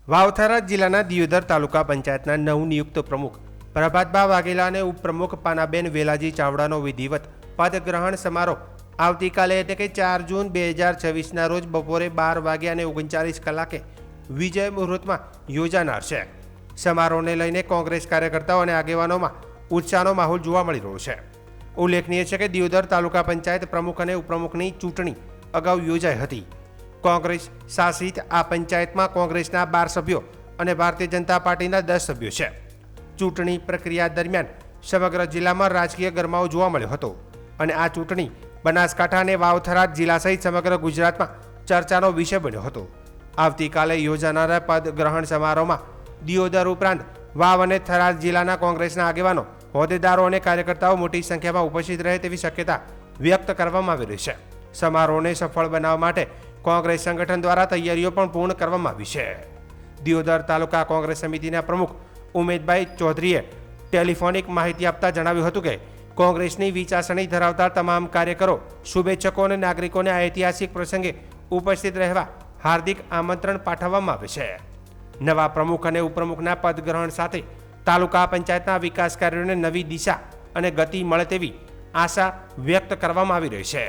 વાવથરા જિલ્લાના દિયોદર તાલુકા પંચાયતના નવનિયુક્ત પ્રમુખ પ્રભાતબા વાઘેલા અને ઉપપ્રમુખ પાનાબેન વેલાજી ચાવડાનો વિધિવત પદગ્રહણ સમારોહ આવતીકાલે એટલે કે 4 જૂન 2026ના રોજ બપોરે 12:39 વિજય મુહૂર્તમાં યોજાનાર છે। સમારોહને લઈને કોંગ્રેસ કાર્યકર્તાઓ અને આગેવાનોમાં ઉત્સાહનો માહોલ જોવા મળી રહ્યો છે। ઉલ્લેખનીય છે કે દિયોદર તાલુકા પંચાયત પ્રમુખ અને ઉપપ્રમુખની ચૂંટણી અગાઉ યોજાઈ હતી। કોંગ્રેસ શાસિત આ પંચાયતમાં કોંગ્રેસના 12 સભ્યો અને ભારતીય જનતા પાર્ટીના 10 સભ્યો છે। ચૂંટણી પ્રક્રિયા દરમિયાન સમગ્ર જિલ્લામાં રાજકીય ગરમાવો જોવા મળ્યો હતો અને આ ચૂંટણી બનાસકાંઠા અને વાવથરા જિલ્લા સહિત સમગ્ર ગુજરાતમાં ચર્ચાનો વિષય બન્યો હતો। આવતીકાલે યોજાનારા પદગ્રહણ સમારોહમાં દિયોદર ઉપરાંત વાવ અને થરાદ જિલ્લાના કોંગ્રેસના આગેવાનો, હોદ્દેદારો અને કાર્યકર્તાઓ મોટી સંખ્યામાં ઉપસ્થિત રહે તેવી શક્યતા વ્યક્ત કરવામાં આવી રહી છે। સમારોહને સફળ બનાવવા માટે કોંગ્રેસ સંગઠન દ્વારા તૈયારીઓ પણ પૂર્ણ કરવામાં આવી છે। દિયોદર તાલુકા કોંગ્રેસ સમિતિના પ્રમુખ ઉમેદભાઈ ચૌધરીએ ટેલિફોનિક માહિતી આપતા જણાવ્યું હતું કે કોંગ્રેસની વિચારસરણી ધરાવતા તમામ કાર્યકરો, શુભેચ્છકો અને નાગરિકોને આ ઐતિહાસિક પ્રસંગે ઉપસ્થિત રહેવા હાર્દિક આમંત્રણ પાઠવવામાં આવે છે। નવા પ્રમુખ અને ઉપપ્રમુખના પદગ્રહણ સાથે તાલુકા પંચાયતના વિકાસ કાર્યોને નવી દિશા અને ગતિ મળે તેવી આશા વ્યક્ત કરવામાં આવી રહી છે।